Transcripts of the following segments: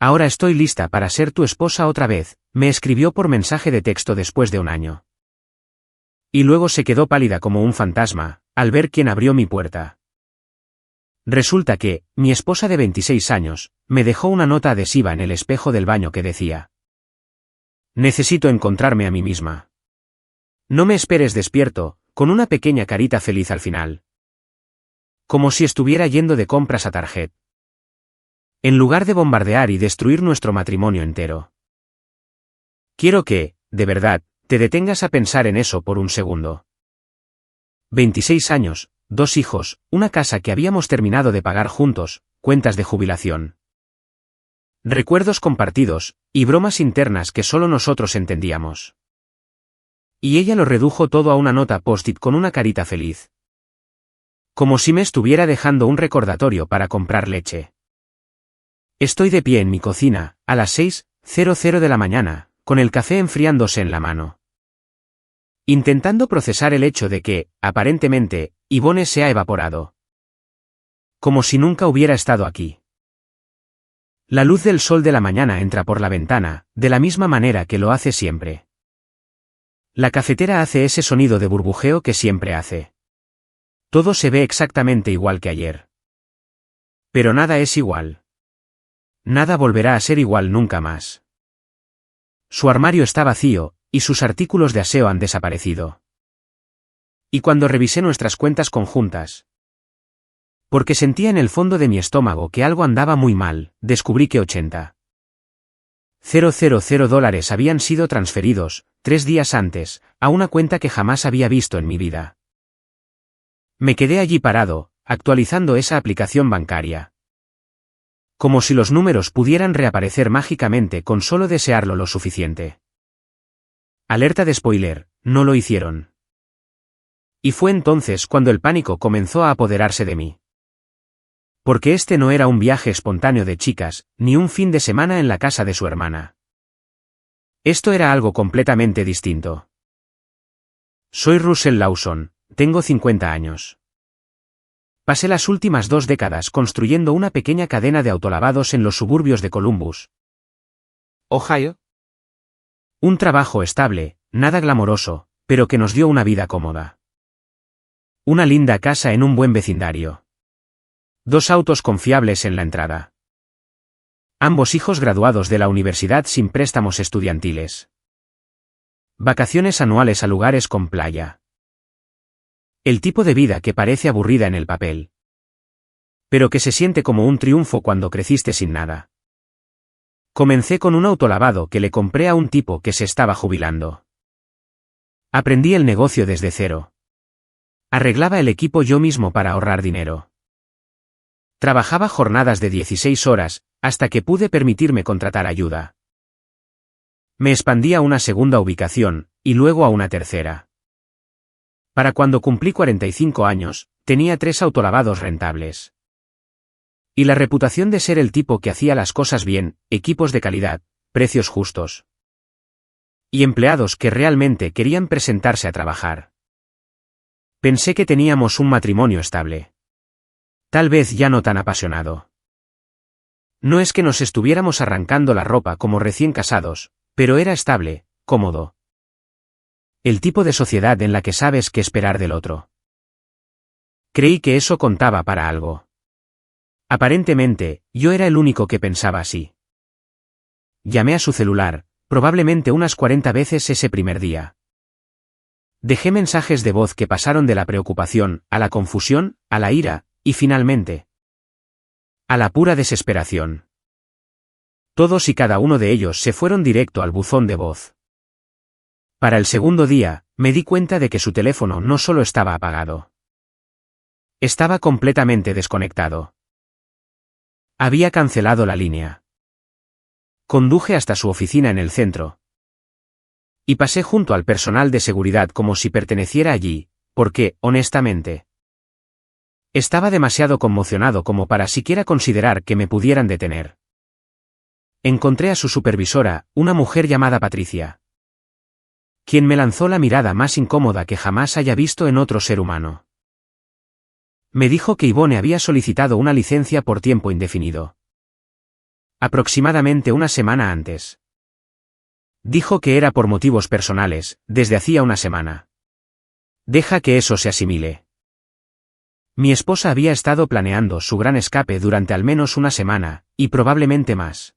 Ahora estoy lista para ser tu esposa otra vez, me escribió por mensaje de texto después de un año. Y luego se quedó pálida como un fantasma, al ver quién abrió mi puerta. Resulta que, mi esposa de 26 años, me dejó una nota adhesiva en el espejo del baño que decía: necesito encontrarme a mí misma. No me esperes despierto, con una pequeña carita feliz al final. Como si estuviera yendo de compras a Target. En lugar de bombardear y destruir nuestro matrimonio entero. Quiero que, de verdad, te detengas a pensar en eso por un segundo. 26 años, 2 hijos, una casa que habíamos terminado de pagar juntos, cuentas de jubilación. Recuerdos compartidos, y bromas internas que solo nosotros entendíamos. Y ella lo redujo todo a una nota post-it con una carita feliz. Como si me estuviera dejando un recordatorio para comprar leche. Estoy de pie en mi cocina, a las 6:00 de la mañana, con el café enfriándose en la mano. Intentando procesar el hecho de que, aparentemente, Yvonne se ha evaporado. Como si nunca hubiera estado aquí. La luz del sol de la mañana entra por la ventana, de la misma manera que lo hace siempre. La cafetera hace ese sonido de burbujeo que siempre hace. Todo se ve exactamente igual que ayer. Pero nada es igual. Nada volverá a ser igual nunca más. Su armario está vacío, y sus artículos de aseo han desaparecido. Y cuando revisé nuestras cuentas conjuntas, porque sentía en el fondo de mi estómago que algo andaba muy mal, descubrí que $80,000 habían sido transferidos, 3 días antes, a una cuenta que jamás había visto en mi vida. Me quedé allí parado, actualizando esa aplicación bancaria. Como si los números pudieran reaparecer mágicamente con solo desearlo lo suficiente. Alerta de spoiler, no lo hicieron. Y fue entonces cuando el pánico comenzó a apoderarse de mí. Porque este no era un viaje espontáneo de chicas, ni un fin de semana en la casa de su hermana. Esto era algo completamente distinto. Soy Russell Lawson, tengo 50 años. Pasé las últimas 2 décadas construyendo una pequeña cadena de autolavados en los suburbios de Columbus, Ohio. Un trabajo estable, nada glamoroso, pero que nos dio una vida cómoda. Una linda casa en un buen vecindario. 2 autos confiables en la entrada. Ambos hijos graduados de la universidad sin préstamos estudiantiles. Vacaciones anuales a lugares con playa. El tipo de vida que parece aburrida en el papel. Pero que se siente como un triunfo cuando creciste sin nada. Comencé con un autolavado que le compré a un tipo que se estaba jubilando. Aprendí el negocio desde cero. Arreglaba el equipo yo mismo para ahorrar dinero. Trabajaba jornadas de 16 horas, hasta que pude permitirme contratar ayuda. Me expandí a una segunda ubicación, y luego a una tercera. Para cuando cumplí 45 años, tenía 3 autolavados rentables. Y la reputación de ser el tipo que hacía las cosas bien, equipos de calidad, precios justos. Y empleados que realmente querían presentarse a trabajar. Pensé que teníamos un matrimonio estable. Tal vez ya no tan apasionado. No es que nos estuviéramos arrancando la ropa como recién casados, pero era estable, cómodo. El tipo de sociedad en la que sabes qué esperar del otro. Creí que eso contaba para algo. Aparentemente, yo era el único que pensaba así. Llamé a su celular, probablemente unas 40 veces ese primer día. Dejé mensajes de voz que pasaron de la preocupación, a la confusión, a la ira, y finalmente, a la pura desesperación. Todos y cada uno de ellos se fueron directo al buzón de voz. Para el segundo día, me di cuenta de que su teléfono no solo estaba apagado. Estaba completamente desconectado. Había cancelado la línea. Conduje hasta su oficina en el centro. Y pasé junto al personal de seguridad como si perteneciera allí, porque, honestamente, estaba demasiado conmocionado como para siquiera considerar que me pudieran detener. Encontré a su supervisora, una mujer llamada Patricia, quien me lanzó la mirada más incómoda que jamás haya visto en otro ser humano. Me dijo que Yvonne había solicitado una licencia por tiempo indefinido. aproximadamente una semana antes. Dijo que era por motivos personales, desde hacía una semana. Deja que eso se asimile. Mi esposa había estado planeando su gran escape durante al menos una semana, y probablemente más.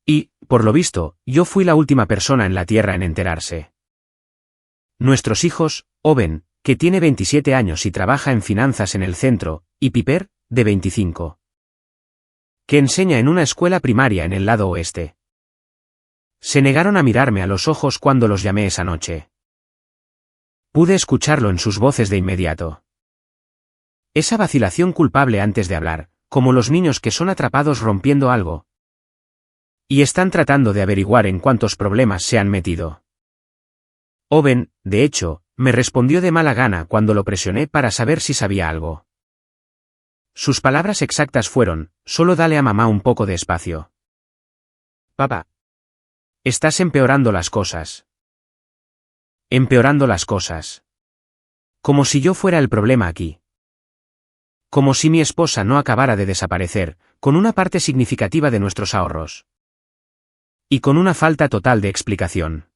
Y, por lo visto, yo fui la última persona en la Tierra en enterarse. Nuestros hijos, Owen, que tiene 27 años y trabaja en finanzas en el centro, y Piper, de 25. Que enseña en una escuela primaria en el lado oeste. Se negaron a mirarme a los ojos cuando los llamé esa noche. Pude escucharlo en sus voces de inmediato. Esa vacilación culpable antes de hablar, como los niños que son atrapados rompiendo algo. Y están tratando de averiguar en cuántos problemas se han metido. Owen, de hecho, me respondió de mala gana cuando lo presioné para saber si sabía algo. Sus palabras exactas fueron: solo dale a mamá un poco de espacio. Papá. Estás empeorando las cosas. Empeorando las cosas. Como si yo fuera el problema aquí. Como si mi esposa no acabara de desaparecer, con una parte significativa de nuestros ahorros. Y con una falta total de explicación.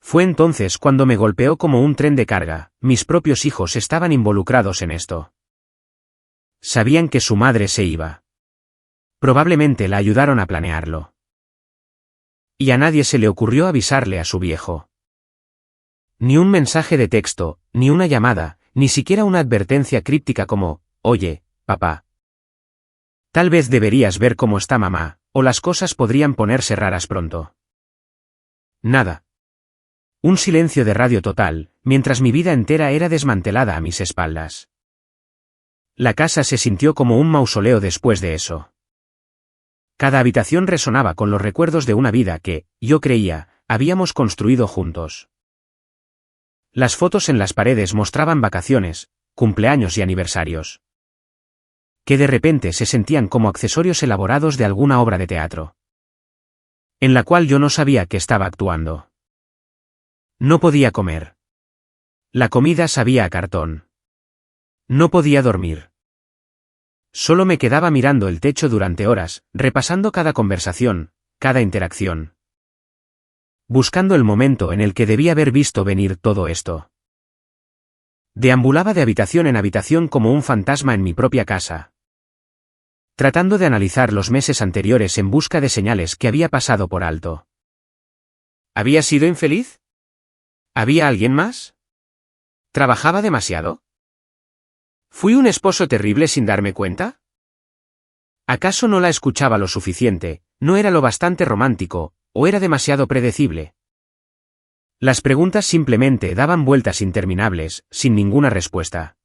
Fue entonces cuando me golpeó como un tren de carga: mis propios hijos estaban involucrados en esto. Sabían que su madre se iba. Probablemente la ayudaron a planearlo. Y a nadie se le ocurrió avisarle a su viejo. Ni un mensaje de texto, ni una llamada, ni siquiera una advertencia críptica como: oye, papá. Tal vez deberías ver cómo está mamá, o las cosas podrían ponerse raras pronto. Nada. Un silencio de radio total, mientras mi vida entera era desmantelada a mis espaldas. La casa se sintió como un mausoleo después de eso. Cada habitación resonaba con los recuerdos de una vida que, yo creía, habíamos construido juntos. Las fotos en las paredes mostraban vacaciones, cumpleaños y aniversarios. Que de repente se sentían como accesorios elaborados de alguna obra de teatro. En la cual yo no sabía que estaba actuando. No podía comer. La comida sabía a cartón. No podía dormir. Solo me quedaba mirando el techo durante horas, repasando cada conversación, cada interacción. Buscando el momento en el que debía haber visto venir todo esto. Deambulaba de habitación en habitación como un fantasma en mi propia casa. Tratando de analizar los meses anteriores en busca de señales que había pasado por alto. ¿Había sido infeliz? ¿Había alguien más? ¿Trabajaba demasiado? ¿Fui un esposo terrible sin darme cuenta? ¿Acaso no la escuchaba lo suficiente, no era lo bastante romántico, o era demasiado predecible? Las preguntas simplemente daban vueltas interminables, sin ninguna respuesta.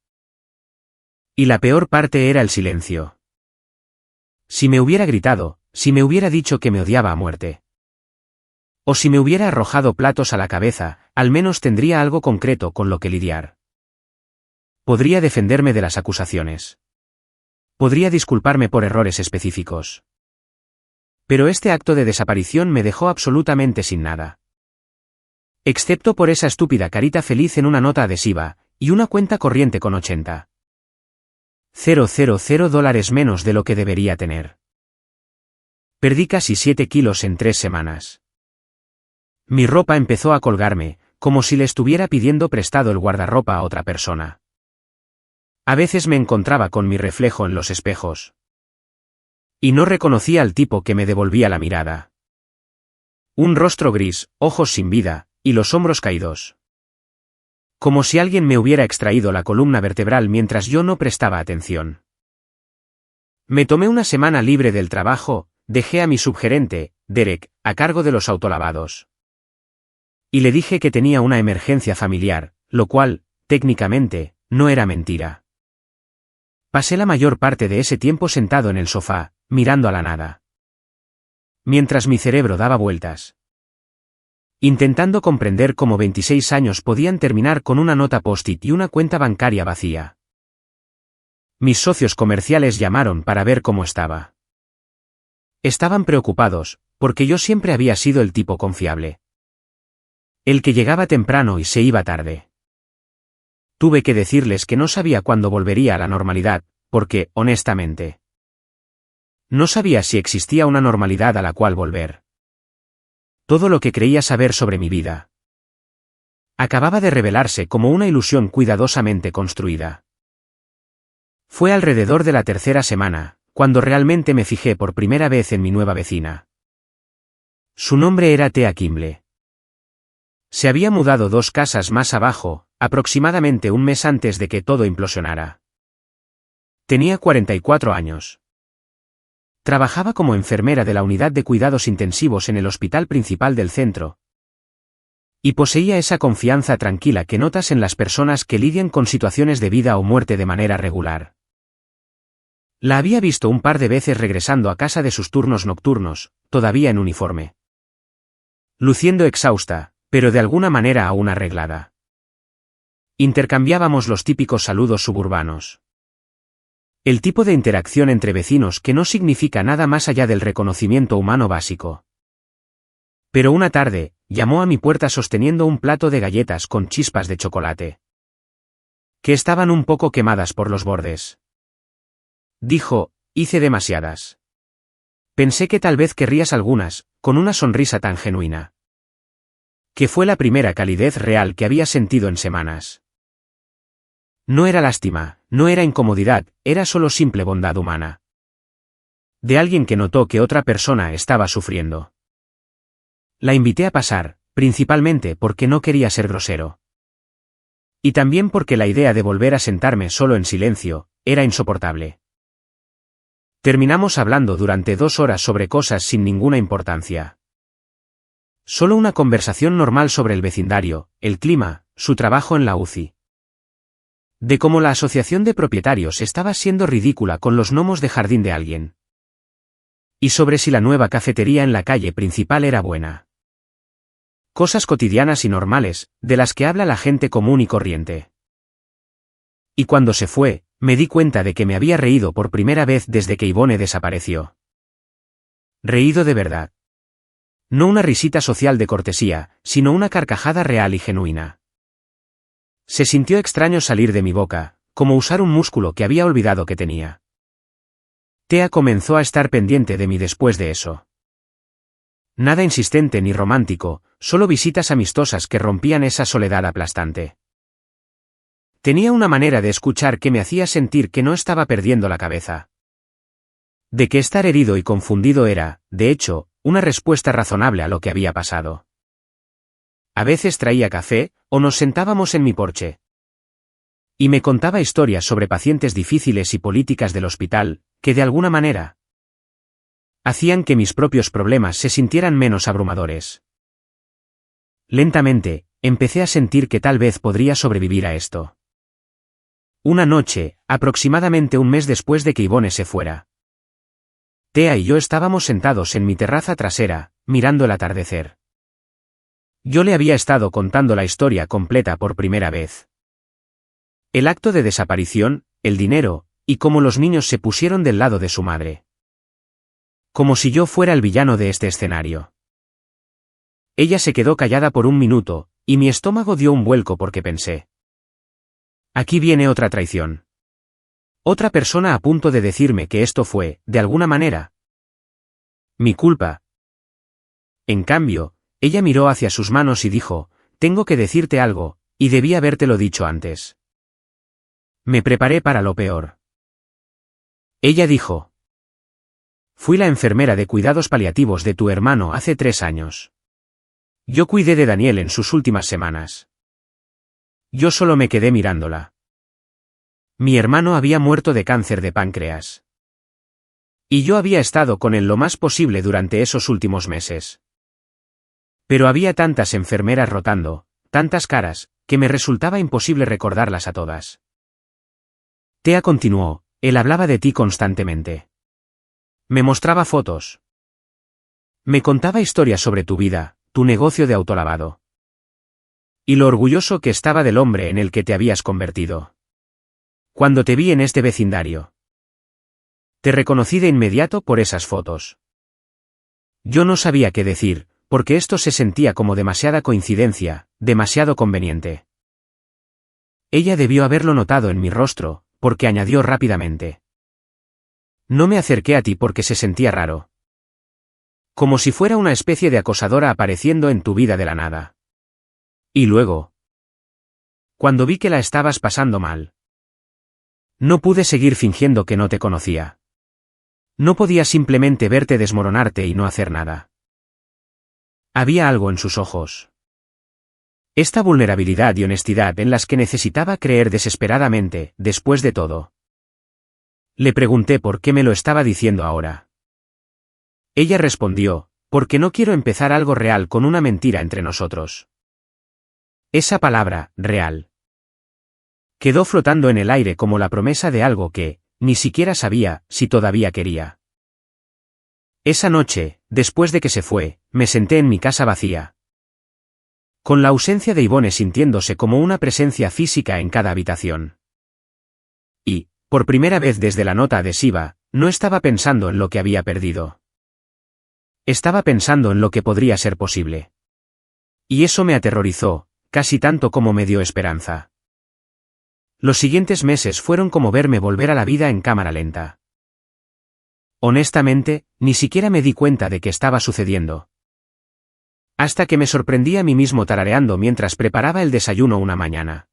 Y la peor parte era el silencio. Si me hubiera gritado, si me hubiera dicho que me odiaba a muerte. O si me hubiera arrojado platos a la cabeza, al menos tendría algo concreto con lo que lidiar. Podría defenderme de las acusaciones. Podría disculparme por errores específicos. Pero este acto de desaparición me dejó absolutamente sin nada. Excepto por esa estúpida carita feliz en una nota adhesiva, y una cuenta corriente con 80,000 dólares menos de lo que debería tener. Perdí casi 7 kilos en 3 semanas. Mi ropa empezó a colgarme, como si le estuviera pidiendo prestado el guardarropa a otra persona. A veces me encontraba con mi reflejo en los espejos. Y no reconocía al tipo que me devolvía la mirada. Un rostro gris, ojos sin vida, y los hombros caídos. Como si alguien me hubiera extraído la columna vertebral mientras yo no prestaba atención. Me tomé una semana libre del trabajo, dejé a mi subgerente, Derek, a cargo de los autolavados. Y le dije que tenía una emergencia familiar, lo cual, técnicamente, no era mentira. Pasé la mayor parte de ese tiempo sentado en el sofá, mirando a la nada. Mientras mi cerebro daba vueltas. Intentando comprender cómo 26 años podían terminar con una nota post-it y una cuenta bancaria vacía. Mis socios comerciales llamaron para ver cómo estaba. Estaban preocupados, porque yo siempre había sido el tipo confiable. El que llegaba temprano y se iba tarde. Tuve que decirles que no sabía cuándo volvería a la normalidad, porque, honestamente, No sabía si existía una normalidad a la cual volver. Todo lo que creía saber sobre mi vida acababa de revelarse como una ilusión cuidadosamente construida. Fue alrededor de la tercera semana, cuando realmente me fijé por primera vez en mi nueva vecina. Su nombre era Thea Kimble. Se había mudado 2 casas más abajo, aproximadamente un mes antes de que todo implosionara. Tenía 44 años. Trabajaba como enfermera de la unidad de cuidados intensivos en el hospital principal del centro. Y poseía esa confianza tranquila que notas en las personas que lidian con situaciones de vida o muerte de manera regular. La había visto un par de veces regresando a casa de sus turnos nocturnos, todavía en uniforme. Luciendo exhausta, pero de alguna manera aún arreglada. Intercambiábamos los típicos saludos suburbanos. El tipo de interacción entre vecinos que no significa nada más allá del reconocimiento humano básico. Pero una tarde, llamó a mi puerta sosteniendo un plato de galletas con chispas de chocolate, que estaban un poco quemadas por los bordes. Dijo, hice demasiadas. Pensé que tal vez querrías algunas, con una sonrisa tan genuina. Que fue la primera calidez real que había sentido en semanas. No era lástima, no era incomodidad, era solo simple bondad humana. De alguien que notó que otra persona estaba sufriendo. La invité a pasar, principalmente porque no quería ser grosero. Y también porque la idea de volver a sentarme solo en silencio, era insoportable. Terminamos hablando durante 2 horas sobre cosas sin ninguna importancia. Solo una conversación normal sobre el vecindario, el clima, su trabajo en la UCI. De cómo la asociación de propietarios estaba siendo ridícula con los gnomos de jardín de alguien. Y sobre si la nueva cafetería en la calle principal era buena. Cosas cotidianas y normales, de las que habla la gente común y corriente. Y cuando se fue, me di cuenta de que me había reído por primera vez desde que Yvonne desapareció. Reído de verdad. No una risita social de cortesía, sino una carcajada real y genuina. Se sintió extraño salir de mi boca, como usar un músculo que había olvidado que tenía. Thea comenzó a estar pendiente de mí después de eso. Nada insistente ni romántico, solo visitas amistosas que rompían esa soledad aplastante. Tenía una manera de escuchar que me hacía sentir que no estaba perdiendo la cabeza. De que estar herido y confundido era, de hecho, una respuesta razonable a lo que había pasado. A veces traía café, o nos sentábamos en mi porche. Y me contaba historias sobre pacientes difíciles y políticas del hospital, que de alguna manera hacían que mis propios problemas se sintieran menos abrumadores. Lentamente, empecé a sentir que tal vez podría sobrevivir a esto. Una noche, aproximadamente un mes después de que Yvonne se fuera, Thea y yo estábamos sentados en mi terraza trasera, mirando el atardecer. Yo le había estado contando la historia completa por primera vez. El acto de desaparición, el dinero, y cómo los niños se pusieron del lado de su madre. Como si yo fuera el villano de este escenario. Ella se quedó callada por un minuto, y mi estómago dio un vuelco porque pensé. Aquí viene otra traición. Otra persona a punto de decirme que esto fue, de alguna manera, mi culpa. En cambio, ella miró hacia sus manos y dijo, tengo que decirte algo, y debí habértelo dicho antes. Me preparé para lo peor. Ella dijo. Fui la enfermera de cuidados paliativos de tu hermano hace 3 años. Yo cuidé de Daniel en sus últimas semanas. Yo solo me quedé mirándola. Mi hermano había muerto de cáncer de páncreas. Y yo había estado con él lo más posible durante esos últimos meses. Pero había tantas enfermeras rotando, tantas caras, que me resultaba imposible recordarlas a todas. Thea continuó, él hablaba de ti constantemente. Me mostraba fotos. Me contaba historias sobre tu vida, tu negocio de autolavado. Y lo orgulloso que estaba del hombre en el que te habías convertido. Cuando te vi en este vecindario. Te reconocí de inmediato por esas fotos. Yo no sabía qué decir, porque esto se sentía como demasiada coincidencia, demasiado conveniente. Ella debió haberlo notado en mi rostro, porque añadió rápidamente. No me acerqué a ti porque se sentía raro. Como si fuera una especie de acosadora apareciendo en tu vida de la nada. Y luego, cuando vi que la estabas pasando mal, no pude seguir fingiendo que no te conocía. No podía simplemente verte desmoronarte y no hacer nada. Había algo en sus ojos. Esta vulnerabilidad y honestidad en las que necesitaba creer desesperadamente, después de todo. Le pregunté por qué me lo estaba diciendo ahora. Ella respondió, porque no quiero empezar algo real con una mentira entre nosotros. Esa palabra, real, quedó flotando en el aire como la promesa de algo que, ni siquiera sabía si todavía quería. Esa noche, después de que se fue, me senté en mi casa vacía. Con la ausencia de Yvonne sintiéndose como una presencia física en cada habitación. Y, por primera vez desde la nota adhesiva, no estaba pensando en lo que había perdido. Estaba pensando en lo que podría ser posible. Y eso me aterrorizó, casi tanto como me dio esperanza. Los siguientes meses fueron como verme volver a la vida en cámara lenta. Honestamente, ni siquiera me di cuenta de que estaba sucediendo. Hasta que me sorprendí a mí mismo tarareando mientras preparaba el desayuno una mañana.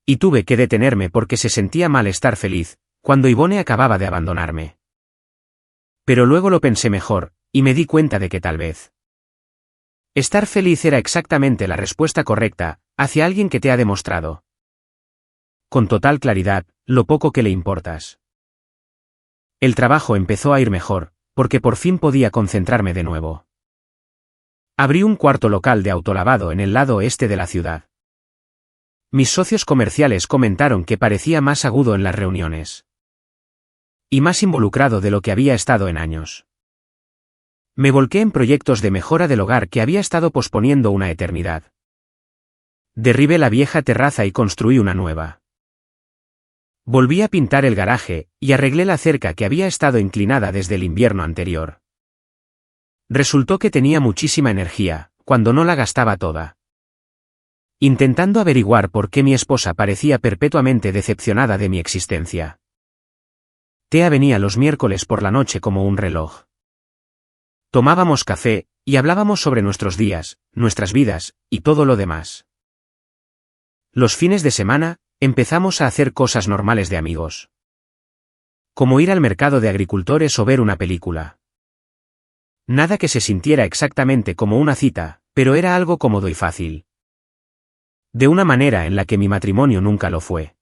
Y tuve que detenerme porque se sentía mal estar feliz, cuando Yvonne acababa de abandonarme. Pero luego lo pensé mejor, y me di cuenta de que tal vez estar feliz era exactamente la respuesta correcta, hacia alguien que te ha demostrado, con total claridad, lo poco que le importas. El trabajo empezó a ir mejor, porque por fin podía concentrarme de nuevo. Abrí un cuarto local de autolavado en el lado oeste de la ciudad. Mis socios comerciales comentaron que parecía más agudo en las reuniones. Y más involucrado de lo que había estado en años. Me volqué en proyectos de mejora del hogar que había estado posponiendo una eternidad. Derribé la vieja terraza y construí una nueva. Volví a pintar el garaje, y arreglé la cerca que había estado inclinada desde el invierno anterior. Resultó que tenía muchísima energía, cuando no la gastaba toda. Intentando averiguar por qué mi esposa parecía perpetuamente decepcionada de mi existencia. Tea venía los miércoles por la noche como un reloj. Tomábamos café, y hablábamos sobre nuestros días, nuestras vidas, y todo lo demás. Los fines de semana, empezamos a hacer cosas normales de amigos. Como ir al mercado de agricultores o ver una película. Nada que se sintiera exactamente como una cita, pero era algo cómodo y fácil. De una manera en la que mi matrimonio nunca lo fue.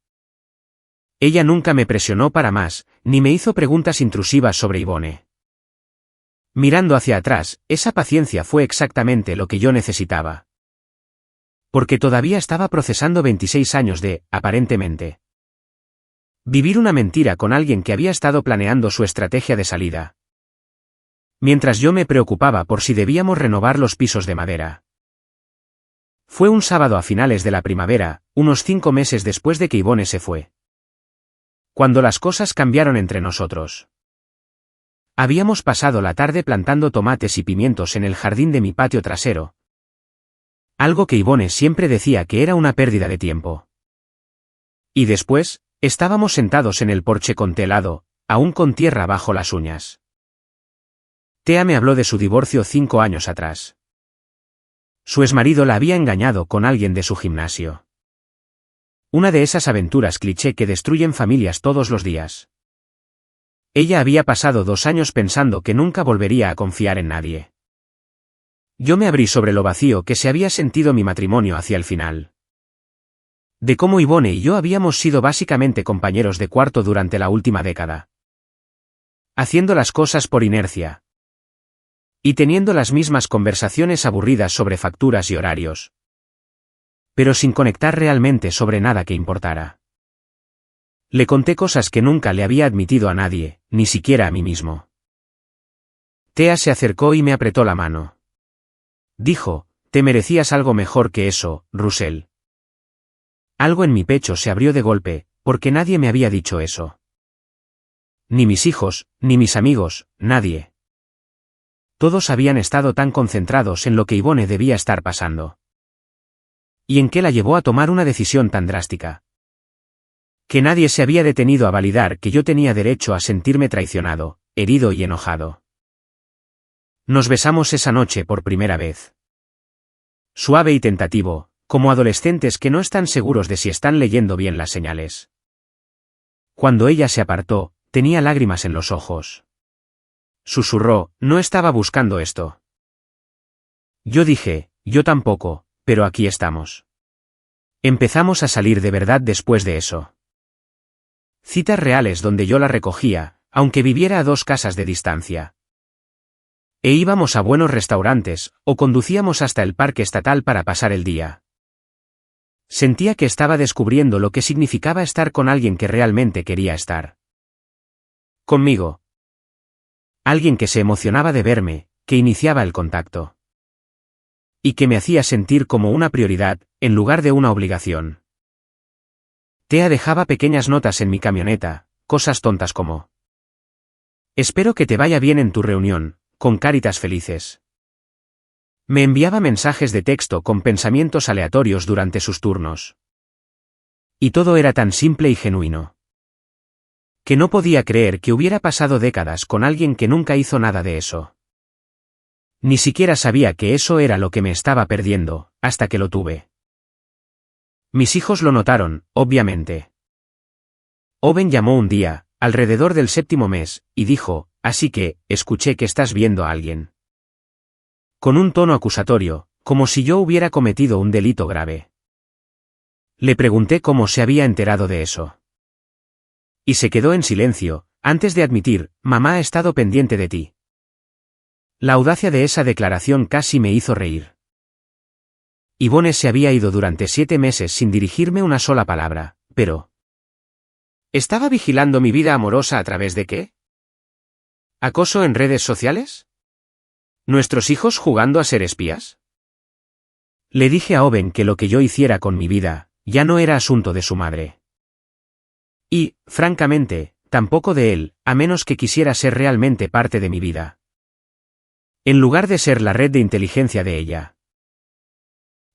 Ella nunca me presionó para más, ni me hizo preguntas intrusivas sobre Yvonne. Mirando hacia atrás, esa paciencia fue exactamente lo que yo necesitaba. Porque todavía estaba procesando 26 años de, aparentemente, vivir una mentira con alguien que había estado planeando su estrategia de salida. Mientras yo me preocupaba por si debíamos renovar los pisos de madera. Fue un sábado a finales de la primavera, unos 5 meses después de que Yvonne se fue. Cuando las cosas cambiaron entre nosotros. Habíamos pasado la tarde plantando tomates y pimientos en el jardín de mi patio trasero. Algo que Yvonne siempre decía que era una pérdida de tiempo. Y después, estábamos sentados en el porche con té helado, aún con tierra bajo las uñas. Tea me habló de su divorcio 5 años atrás. Su exmarido la había engañado con alguien de su gimnasio. Una de esas aventuras cliché que destruyen familias todos los días. Ella había pasado 2 años pensando que nunca volvería a confiar en nadie. Yo me abrí sobre lo vacío que se había sentido mi matrimonio hacia el final. De cómo Yvonne y yo habíamos sido básicamente compañeros de cuarto durante la última década. Haciendo las cosas por inercia. Y teniendo las mismas conversaciones aburridas sobre facturas y horarios. Pero sin conectar realmente sobre nada que importara. Le conté cosas que nunca le había admitido a nadie, ni siquiera a mí mismo. Tea se acercó y me apretó la mano. Dijo, te merecías algo mejor que eso, Russell. Algo en mi pecho se abrió de golpe, porque nadie me había dicho eso. Ni mis hijos, ni mis amigos, nadie. Todos habían estado tan concentrados en lo que Yvonne debía estar pasando. ¿Y en qué la llevó a tomar una decisión tan drástica? Que nadie se había detenido a validar que yo tenía derecho a sentirme traicionado, herido y enojado. Nos besamos esa noche por primera vez. Suave y tentativo, como adolescentes que no están seguros de si están leyendo bien las señales. Cuando ella se apartó, tenía lágrimas en los ojos. Susurró, no estaba buscando esto. Yo dije, yo tampoco, pero aquí estamos. Empezamos a salir de verdad después de eso. Citas reales donde yo la recogía, aunque viviera a 2 casas de distancia. E íbamos a buenos restaurantes, o conducíamos hasta el parque estatal para pasar el día. Sentía que estaba descubriendo lo que significaba estar con alguien que realmente quería estar conmigo. Alguien que se emocionaba de verme, que iniciaba el contacto. Y que me hacía sentir como una prioridad, en lugar de una obligación. Tea dejaba pequeñas notas en mi camioneta, cosas tontas como: espero que te vaya bien en tu reunión, con caritas felices. Me enviaba mensajes de texto con pensamientos aleatorios durante sus turnos. Y todo era tan simple y genuino. Que no podía creer que hubiera pasado décadas con alguien que nunca hizo nada de eso. Ni siquiera sabía que eso era lo que me estaba perdiendo, hasta que lo tuve. Mis hijos lo notaron, obviamente. Owen llamó un día, alrededor del 7º mes, y dijo, así que, escuché que estás viendo a alguien. Con un tono acusatorio, como si yo hubiera cometido un delito grave. Le pregunté cómo se había enterado de eso. Y se quedó en silencio, antes de admitir, mamá ha estado pendiente de ti. La audacia de esa declaración casi me hizo reír. Yvonne se había ido durante 7 meses sin dirigirme una sola palabra, pero... ¿estaba vigilando mi vida amorosa a través de qué? ¿Acoso en redes sociales? ¿Nuestros hijos jugando a ser espías? Le dije a Owen que lo que yo hiciera con mi vida, ya no era asunto de su madre. Y, francamente, tampoco de él, a menos que quisiera ser realmente parte de mi vida. En lugar de ser la red de inteligencia de ella.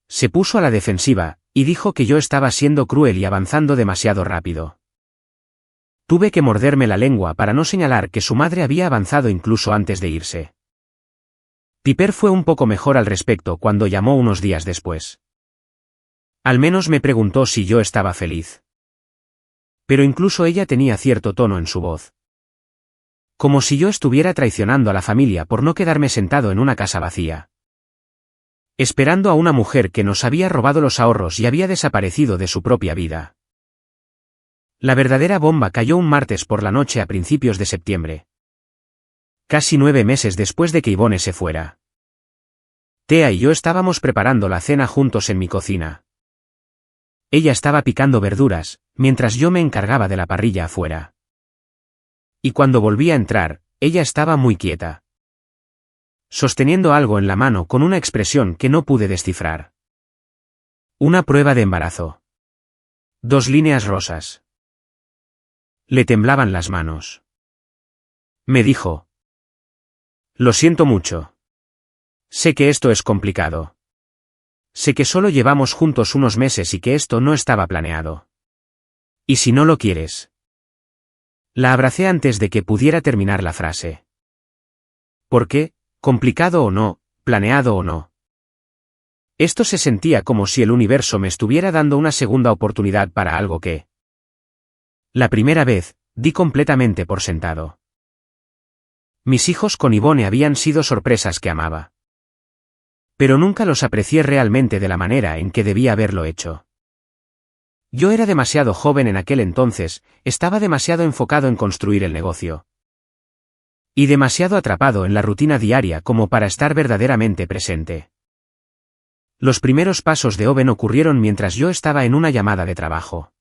Se puso a la defensiva, y dijo que yo estaba siendo cruel y avanzando demasiado rápido. Tuve que morderme la lengua para no señalar que su madre había avanzado incluso antes de irse. Piper fue un poco mejor al respecto cuando llamó unos días después. Al menos me preguntó si yo estaba feliz. Pero incluso ella tenía cierto tono en su voz. Como si yo estuviera traicionando a la familia por no quedarme sentado en una casa vacía. Esperando a una mujer que nos había robado los ahorros y había desaparecido de su propia vida. La verdadera bomba cayó un martes por la noche a principios de septiembre. Casi 9 meses después de que Yvonne se fuera. Tea y yo estábamos preparando la cena juntos en mi cocina. Ella estaba picando verduras, mientras yo me encargaba de la parrilla afuera. Y cuando volví a entrar, ella estaba muy quieta. Sosteniendo algo en la mano con una expresión que no pude descifrar. Una prueba de embarazo. 2 líneas rosas. Le temblaban las manos. Me dijo: lo siento mucho. Sé que esto es complicado. Sé que solo llevamos juntos unos meses y que esto no estaba planeado. ¿Y si no lo quieres? La abracé antes de que pudiera terminar la frase. ¿Por qué? Complicado o no, planeado o no. Esto se sentía como si el universo me estuviera dando una segunda oportunidad para algo que... la primera vez, di completamente por sentado. Mis hijos con Yvonne habían sido sorpresas que amaba. Pero nunca los aprecié realmente de la manera en que debía haberlo hecho. Yo era demasiado joven en aquel entonces, estaba demasiado enfocado en construir el negocio. Y demasiado atrapado en la rutina diaria como para estar verdaderamente presente. Los primeros pasos de Owen ocurrieron mientras yo estaba en una llamada de trabajo.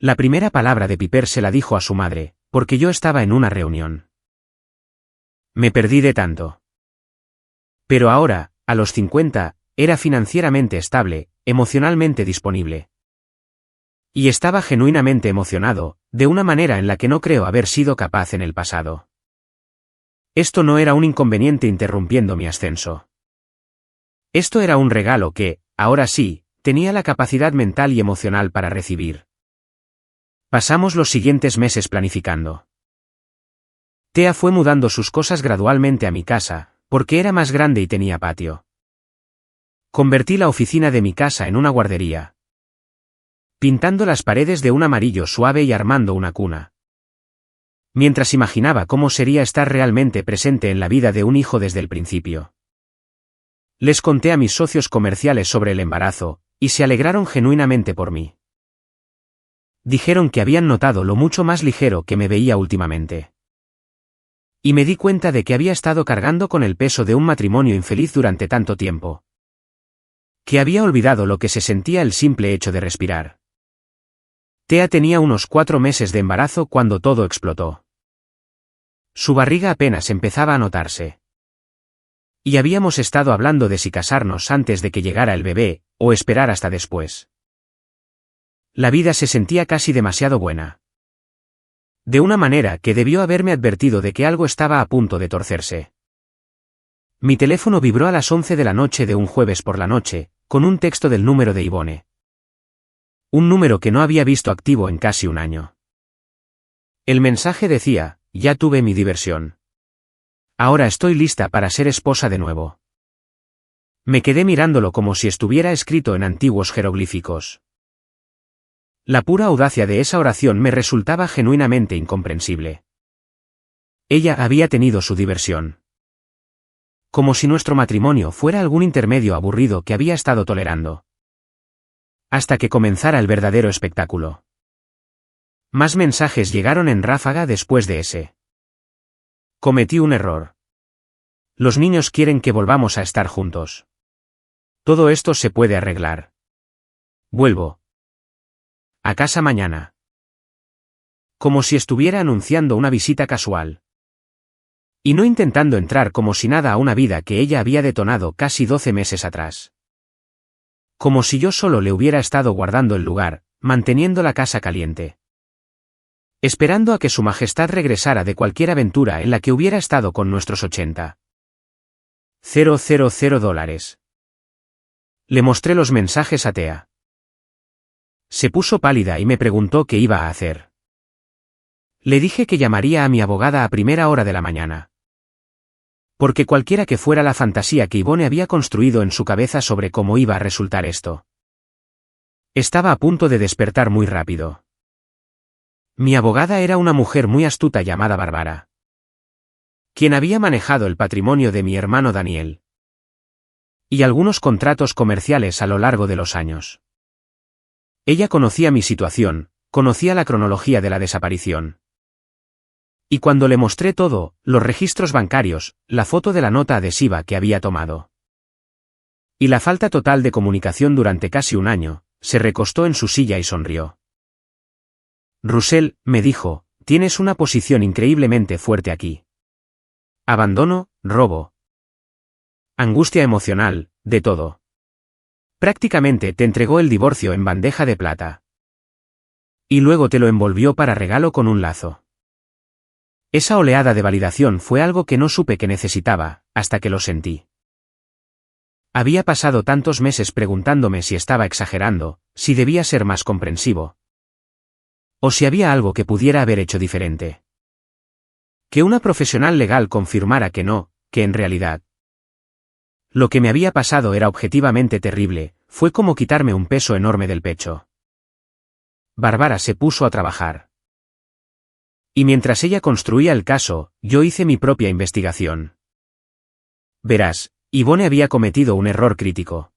La primera palabra de Piper se la dijo a su madre, porque yo estaba en una reunión. Me perdí de tanto. Pero ahora, a los 50, era financieramente estable, emocionalmente disponible. Y estaba genuinamente emocionado, de una manera en la que no creo haber sido capaz en el pasado. Esto no era un inconveniente interrumpiendo mi ascenso. Esto era un regalo que, ahora sí, tenía la capacidad mental y emocional para recibir. Pasamos los siguientes meses planificando. Thea fue mudando sus cosas gradualmente a mi casa, porque era más grande y tenía patio. Convertí la oficina de mi casa en una guardería, pintando las paredes de un amarillo suave y armando una cuna. Mientras imaginaba cómo sería estar realmente presente en la vida de un hijo desde el principio. Les conté a mis socios comerciales sobre el embarazo, y se alegraron genuinamente por mí. Dijeron que habían notado lo mucho más ligero que me veía últimamente. Y me di cuenta de que había estado cargando con el peso de un matrimonio infeliz durante tanto tiempo. Que había olvidado lo que se sentía el simple hecho de respirar. Thea tenía unos 4 meses de embarazo cuando todo explotó. Su barriga apenas empezaba a notarse. Y habíamos estado hablando de si casarnos antes de que llegara el bebé, o esperar hasta después. La vida se sentía casi demasiado buena. De una manera que debió haberme advertido de que algo estaba a punto de torcerse. Mi teléfono vibró a las 11 de la noche de un jueves por la noche, con un texto del número de Ivone. Un número que no había visto activo en casi un año. El mensaje decía: ya tuve mi diversión. Ahora estoy lista para ser esposa de nuevo. Me quedé mirándolo como si estuviera escrito en antiguos jeroglíficos. La pura audacia de esa oración me resultaba genuinamente incomprensible. Ella había tenido su diversión. Como si nuestro matrimonio fuera algún intermedio aburrido que había estado tolerando. Hasta que comenzara el verdadero espectáculo. Más mensajes llegaron en ráfaga después de ese. Cometí un error. Los niños quieren que volvamos a estar juntos. Todo esto se puede arreglar. Vuelvo a casa mañana. Como si estuviera anunciando una visita casual. Y no intentando entrar como si nada a una vida que ella había detonado casi 12 meses atrás. Como si yo solo le hubiera estado guardando el lugar, manteniendo la casa caliente. Esperando a que su majestad regresara de cualquier aventura en la que hubiera estado con nuestros $80,000. Le mostré los mensajes a Thea. Se puso pálida y me preguntó qué iba a hacer. Le dije que llamaría a mi abogada a primera hora de la mañana. Porque cualquiera que fuera la fantasía que Ivone había construido en su cabeza sobre cómo iba a resultar esto. Estaba a punto de despertar muy rápido. Mi abogada era una mujer muy astuta llamada Bárbara. Quien había manejado el patrimonio de mi hermano Daniel. Y algunos contratos comerciales a lo largo de los años. Ella conocía mi situación, conocía la cronología de la desaparición. Y cuando le mostré todo, los registros bancarios, la foto de la nota adhesiva que había tomado. Y la falta total de comunicación durante casi un año, se recostó en su silla y sonrió. Russell, me dijo, tienes una posición increíblemente fuerte aquí. Abandono, robo. Angustia emocional, de todo. Prácticamente te entregó el divorcio en bandeja de plata. Y luego te lo envolvió para regalo con un lazo. Esa oleada de validación fue algo que no supe que necesitaba, hasta que lo sentí. Había pasado tantos meses preguntándome si estaba exagerando, si debía ser más comprensivo. O si había algo que pudiera haber hecho diferente. Que una profesional legal confirmara que no, que en realidad. Lo que me había pasado era objetivamente terrible, fue como quitarme un peso enorme del pecho. Bárbara se puso a trabajar. Y mientras ella construía el caso, yo hice mi propia investigación. Verás, Ivone había cometido un error crítico.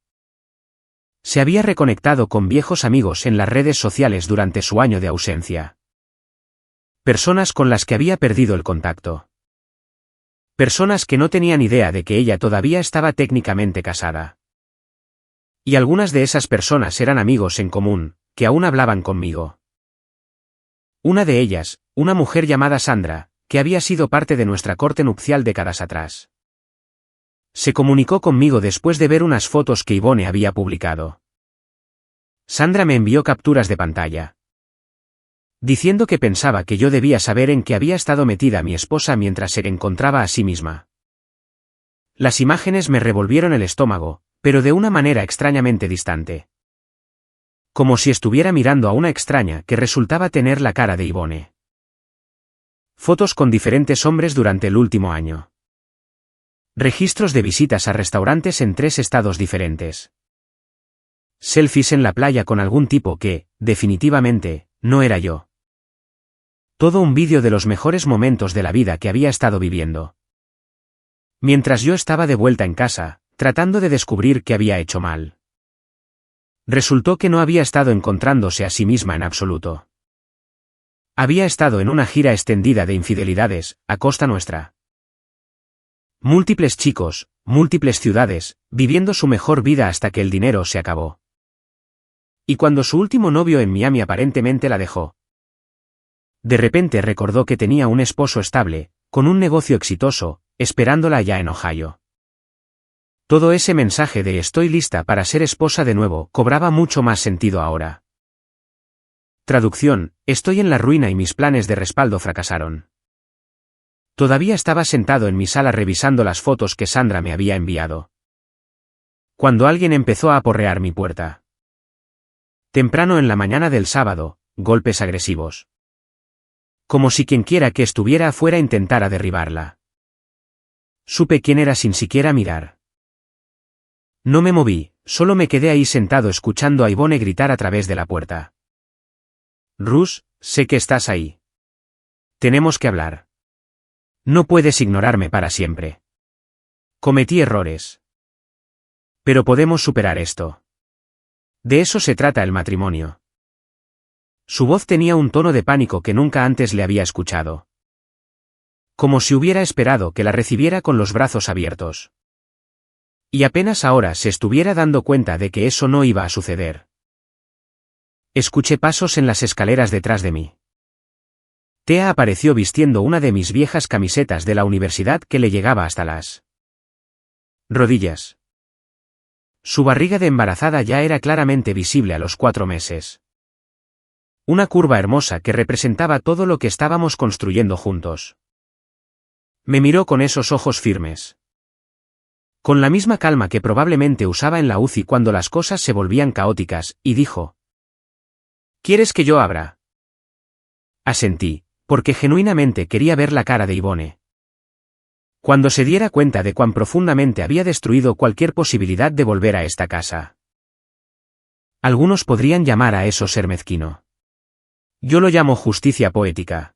Se había reconectado con viejos amigos en las redes sociales durante su año de ausencia. Personas con las que había perdido el contacto. Personas que no tenían idea de que ella todavía estaba técnicamente casada. Y algunas de esas personas eran amigos en común, que aún hablaban conmigo. Una de ellas, una mujer llamada Sandra, que había sido parte de nuestra corte nupcial décadas atrás. Se comunicó conmigo después de ver unas fotos que Ivone había publicado. Sandra me envió capturas de pantalla. Diciendo que pensaba que yo debía saber en qué había estado metida mi esposa mientras se encontraba a sí misma. Las imágenes me revolvieron el estómago, pero de una manera extrañamente distante. Como si estuviera mirando a una extraña que resultaba tener la cara de Yvonne. Fotos con diferentes hombres durante el último año. Registros de visitas a restaurantes en 3 estados diferentes. Selfies en la playa con algún tipo que, definitivamente, no era yo. Todo un vídeo de los mejores momentos de la vida que había estado viviendo. Mientras yo estaba de vuelta en casa, tratando de descubrir qué había hecho mal. Resultó que no había estado encontrándose a sí misma en absoluto. Había estado en una gira extendida de infidelidades, a costa nuestra. Múltiples chicos, múltiples ciudades, viviendo su mejor vida hasta que el dinero se acabó. Y cuando su último novio en Miami aparentemente la dejó. De repente recordó que tenía un esposo estable, con un negocio exitoso, esperándola allá en Ohio. Todo ese mensaje de estoy lista para ser esposa de nuevo cobraba mucho más sentido ahora. Traducción, estoy en la ruina y mis planes de respaldo fracasaron. Todavía estaba sentado en mi sala revisando las fotos que Sandra me había enviado. Cuando alguien empezó a aporrear mi puerta. Temprano en la mañana del sábado, golpes agresivos. Como si quienquiera que estuviera afuera intentara derribarla. Supe quién era sin siquiera mirar. No me moví, solo me quedé ahí sentado escuchando a Yvonne gritar a través de la puerta. Russ, sé que estás ahí. Tenemos que hablar. No puedes ignorarme para siempre. Cometí errores. Pero podemos superar esto. De eso se trata el matrimonio. Su voz tenía un tono de pánico que nunca antes le había escuchado. Como si hubiera esperado que la recibiera con los brazos abiertos. Y apenas ahora se estuviera dando cuenta de que eso no iba a suceder. Escuché pasos en las escaleras detrás de mí. Thea apareció vistiendo una de mis viejas camisetas de la universidad que le llegaba hasta las rodillas. Su barriga de embarazada ya era claramente visible a los 4 meses. Una curva hermosa que representaba todo lo que estábamos construyendo juntos. Me miró con esos ojos firmes. Con la misma calma que probablemente usaba en la UCI cuando las cosas se volvían caóticas, y dijo: ¿Quieres que yo abra? Asentí, porque genuinamente quería ver la cara de Yvonne. Cuando se diera cuenta de cuán profundamente había destruido cualquier posibilidad de volver a esta casa. Algunos podrían llamar a eso ser mezquino. Yo lo llamo justicia poética.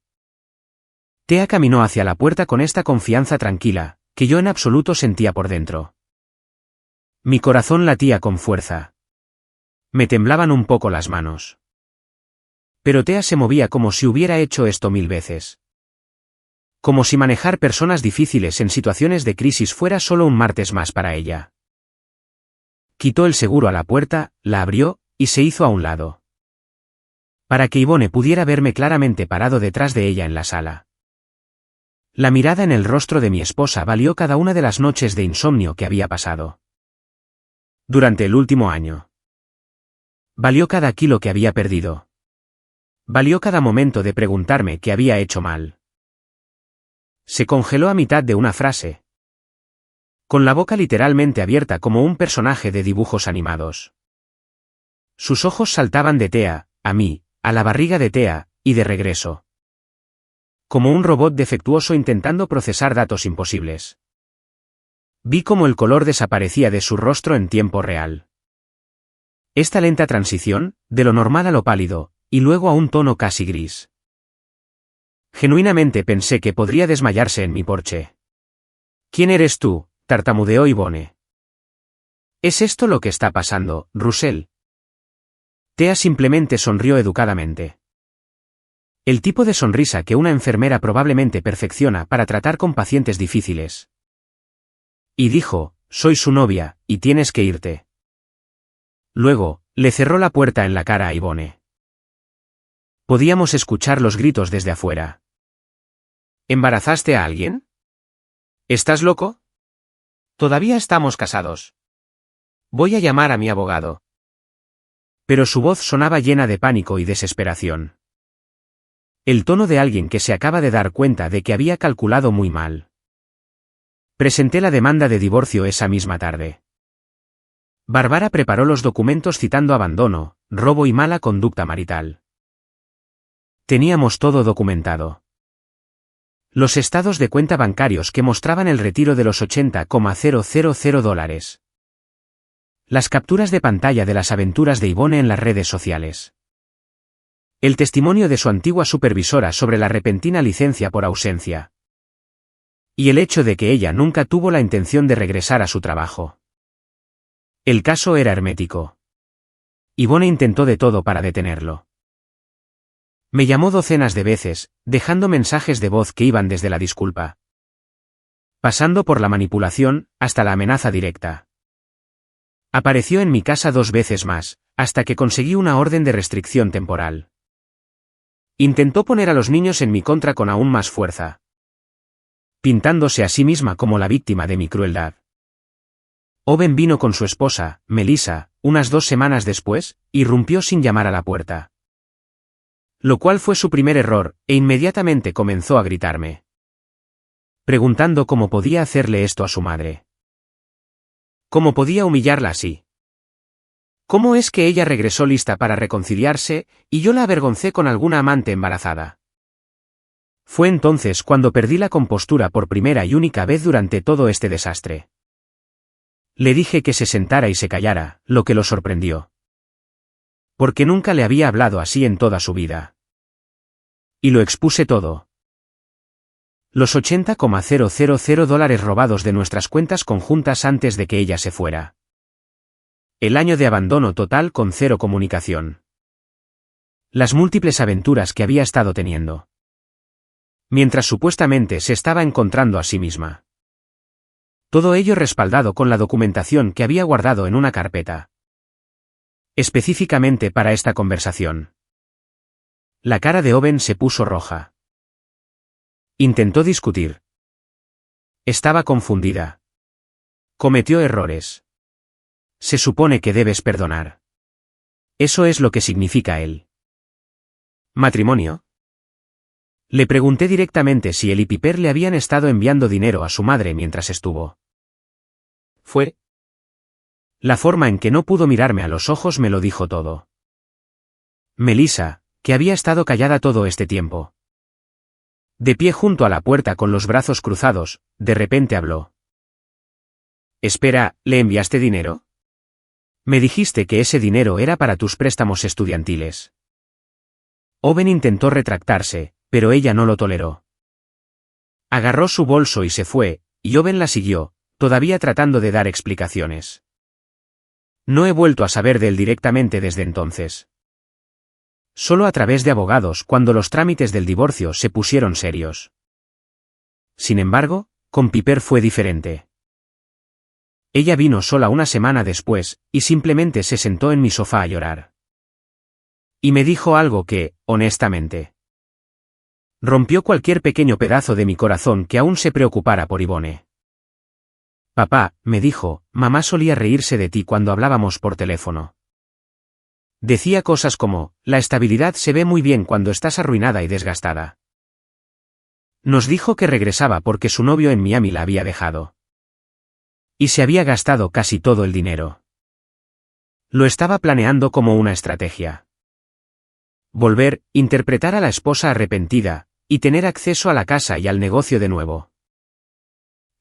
Thea caminó hacia la puerta con esta confianza tranquila, que yo en absoluto sentía por dentro. Mi corazón latía con fuerza. Me temblaban un poco las manos. Pero Thea se movía como si hubiera hecho esto 1000 veces. Como si manejar personas difíciles en situaciones de crisis fuera solo un martes más para ella. Quitó el seguro a la puerta, la abrió, y se hizo a un lado. Para que Yvonne pudiera verme claramente parado detrás de ella en la sala. La mirada en el rostro de mi esposa valió cada una de las noches de insomnio que había pasado. Durante el último año. Valió cada kilo que había perdido. Valió cada momento de preguntarme qué había hecho mal. Se congeló a mitad de una frase. Con la boca literalmente abierta como un personaje de dibujos animados. Sus ojos saltaban de Thea, a mí, a la barriga de Thea, y de regreso. Como un robot defectuoso intentando procesar datos imposibles. Vi cómo el color desaparecía de su rostro en tiempo real. Esta lenta transición, de lo normal a lo pálido, y luego a un tono casi gris. Genuinamente pensé que podría desmayarse en mi porche. ¿Quién eres tú?, tartamudeó Yvonne. ¿Es esto lo que está pasando, Russell? Thea simplemente sonrió educadamente. El tipo de sonrisa que una enfermera probablemente perfecciona para tratar con pacientes difíciles. Y dijo: soy su novia, y tienes que irte. Luego, le cerró la puerta en la cara a Yvonne. Podíamos escuchar los gritos desde afuera. ¿Embarazaste a alguien? ¿Estás loco? Todavía estamos casados. Voy a llamar a mi abogado. Pero su voz sonaba llena de pánico y desesperación. El tono de alguien que se acaba de dar cuenta de que había calculado muy mal. Presenté la demanda de divorcio esa misma tarde. Bárbara preparó los documentos citando abandono, robo y mala conducta marital. Teníamos todo documentado. Los estados de cuenta bancarios que mostraban el retiro de los $80,000. Las capturas de pantalla de las aventuras de Yvonne en las redes sociales. El testimonio de su antigua supervisora sobre la repentina licencia por ausencia. Y el hecho de que ella nunca tuvo la intención de regresar a su trabajo. El caso era hermético. Yvonne intentó de todo para detenerlo. Me llamó docenas de veces, dejando mensajes de voz que iban desde la disculpa, pasando por la manipulación, hasta la amenaza directa. Apareció en mi casa 2 veces más, hasta que conseguí una orden de restricción temporal. Intentó poner a los niños en mi contra con aún más fuerza, pintándose a sí misma como la víctima de mi crueldad. Owen vino con su esposa, Melissa, unas 2 semanas después, irrumpió sin llamar a la puerta. Lo cual fue su primer error, e inmediatamente comenzó a gritarme, preguntando cómo podía hacerle esto a su madre. ¿Cómo podía humillarla así? ¿Cómo es que ella regresó lista para reconciliarse, y yo la avergoncé con alguna amante embarazada? Fue entonces cuando perdí la compostura por primera y única vez durante todo este desastre. Le dije que se sentara y se callara, lo que lo sorprendió. Porque nunca le había hablado así en toda su vida. Y lo expuse todo. Los $80,000 robados de nuestras cuentas conjuntas antes de que ella se fuera. El año de abandono total con 0 comunicación. Las múltiples aventuras que había estado teniendo. Mientras supuestamente se estaba encontrando a sí misma. Todo ello respaldado con la documentación que había guardado en una carpeta. Específicamente para esta conversación. La cara de Owen se puso roja. Intentó discutir. Estaba confundida. Cometió errores. Se supone que debes perdonar. Eso es lo que significa él. ¿Matrimonio? Le pregunté directamente si él y Piper le habían estado enviando dinero a su madre mientras estuvo. ¿Fue? La forma en que no pudo mirarme a los ojos me lo dijo todo. Melissa, que había estado callada todo este tiempo. De pie junto a la puerta con los brazos cruzados, de repente habló. Espera, ¿le enviaste dinero? Me dijiste que ese dinero era para tus préstamos estudiantiles. Owen intentó retractarse, pero ella no lo toleró. Agarró su bolso y se fue, y Owen la siguió, todavía tratando de dar explicaciones. No he vuelto a saber de él directamente desde entonces. Solo a través de abogados cuando los trámites del divorcio se pusieron serios. Sin embargo, con Piper fue diferente. Ella vino sola una semana después, y simplemente se sentó en mi sofá a llorar. Y me dijo algo que, honestamente, rompió cualquier pequeño pedazo de mi corazón que aún se preocupara por Yvonne. Papá, me dijo, mamá solía reírse de ti cuando hablábamos por teléfono. Decía cosas como, la estabilidad se ve muy bien cuando estás arruinada y desgastada. Nos dijo que regresaba porque su novio en Miami la había dejado. Y se había gastado casi todo el dinero. Lo estaba planeando como una estrategia. Volver, interpretar a la esposa arrepentida, y tener acceso a la casa y al negocio de nuevo.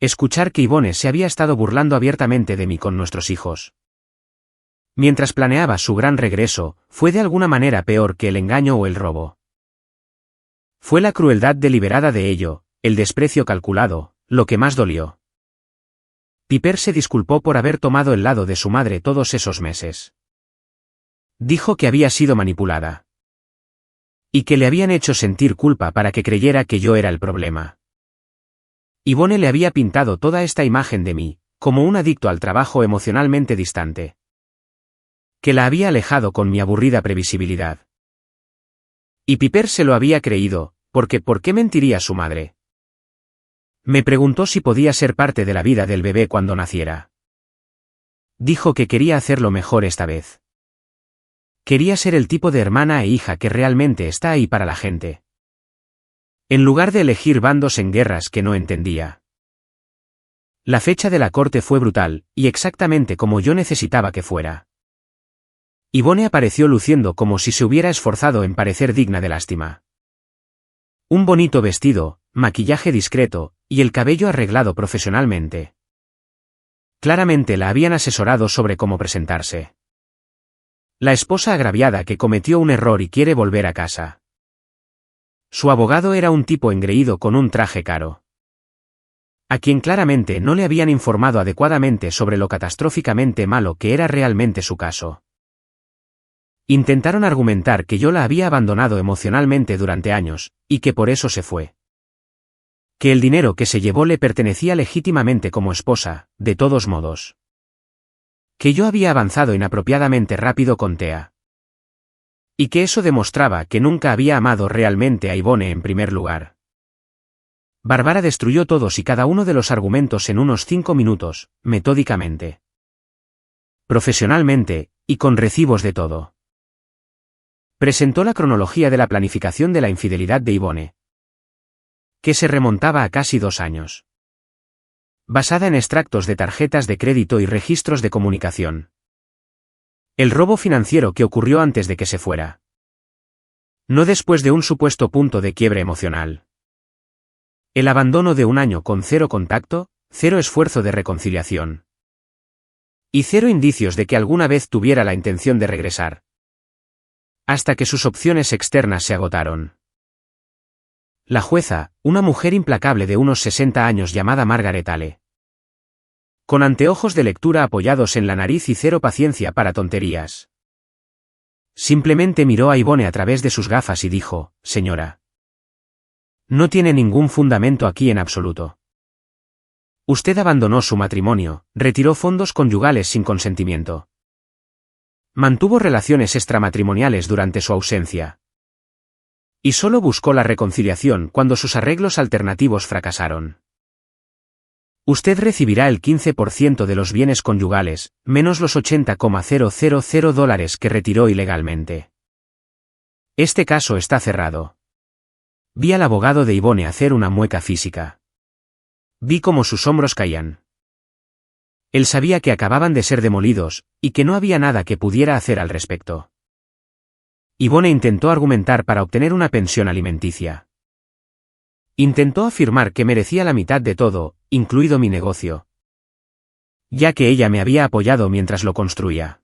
Escuchar que Yvonne se había estado burlando abiertamente de mí con nuestros hijos. Mientras planeaba su gran regreso, fue de alguna manera peor que el engaño o el robo. Fue la crueldad deliberada de ello, el desprecio calculado, lo que más dolió. Piper se disculpó por haber tomado el lado de su madre todos esos meses. Dijo que había sido manipulada. Y que le habían hecho sentir culpa para que creyera que yo era el problema. Yvonne le había pintado toda esta imagen de mí, como un adicto al trabajo emocionalmente distante. Que la había alejado con mi aburrida previsibilidad. Y Piper se lo había creído, porque ¿por qué mentiría su madre? Me preguntó si podía ser parte de la vida del bebé cuando naciera. Dijo que quería hacerlo mejor esta vez. Quería ser el tipo de hermana e hija que realmente está ahí para la gente. En lugar de elegir bandos en guerras que no entendía. La fecha de la corte fue brutal, y exactamente como yo necesitaba que fuera. Yvonne apareció luciendo como si se hubiera esforzado en parecer digna de lástima. Un bonito vestido, maquillaje discreto, y el cabello arreglado profesionalmente. Claramente la habían asesorado sobre cómo presentarse. La esposa agraviada que cometió un error y quiere volver a casa. Su abogado era un tipo engreído con un traje caro, a quien claramente no le habían informado adecuadamente sobre lo catastróficamente malo que era realmente su caso. Intentaron argumentar que yo la había abandonado emocionalmente durante años, y que por eso se fue. Que el dinero que se llevó le pertenecía legítimamente como esposa, de todos modos. Que yo había avanzado inapropiadamente rápido con Thea. Y que eso demostraba que nunca había amado realmente a Yvonne en primer lugar. Bárbara destruyó todos y cada uno de los argumentos en unos 5 minutos, metódicamente. Profesionalmente, y con recibos de todo. Presentó la cronología de la planificación de la infidelidad de Yvonne, que se remontaba a casi 2 años. Basada en extractos de tarjetas de crédito y registros de comunicación. El robo financiero que ocurrió antes de que se fuera. No después de un supuesto punto de quiebre emocional. El abandono de un año con 0 contacto, 0 esfuerzo de reconciliación. Y 0 indicios de que alguna vez tuviera la intención de regresar. Hasta que sus opciones externas se agotaron. La jueza, una mujer implacable de unos 60 años llamada Margaret Ale. Con anteojos de lectura apoyados en la nariz y 0 paciencia para tonterías. Simplemente miró a Yvonne a través de sus gafas y dijo, señora. No tiene ningún fundamento aquí en absoluto. Usted abandonó su matrimonio, retiró fondos conyugales sin consentimiento. Mantuvo relaciones extramatrimoniales durante su ausencia. Y solo buscó la reconciliación cuando sus arreglos alternativos fracasaron. Usted recibirá el 15% de los bienes conyugales, menos los $80,000 que retiró ilegalmente. Este caso está cerrado. Vi al abogado de Yvonne hacer una mueca física. Vi cómo sus hombros caían. Él sabía que acababan de ser demolidos, y que no había nada que pudiera hacer al respecto. Yvonne intentó argumentar para obtener una pensión alimenticia. Intentó afirmar que merecía la mitad de todo, incluido mi negocio. Ya que ella me había apoyado mientras lo construía.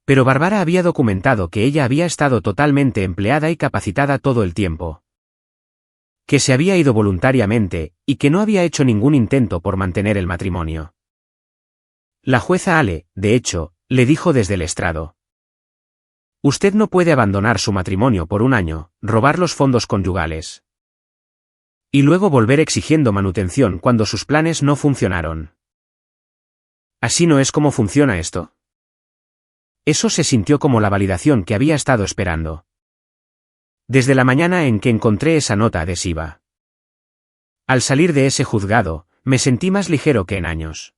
Pero Bárbara había documentado que ella había estado totalmente empleada y capacitada todo el tiempo. Que se había ido voluntariamente, y que no había hecho ningún intento por mantener el matrimonio. La jueza Ale, de hecho, le dijo desde el estrado. Usted no puede abandonar su matrimonio por un año, robar los fondos conyugales. Y luego volver exigiendo manutención cuando sus planes no funcionaron. ¿Así no es como funciona esto? Eso se sintió como la validación que había estado esperando. Desde la mañana en que encontré esa nota adhesiva. Al salir de ese juzgado, me sentí más ligero que en años.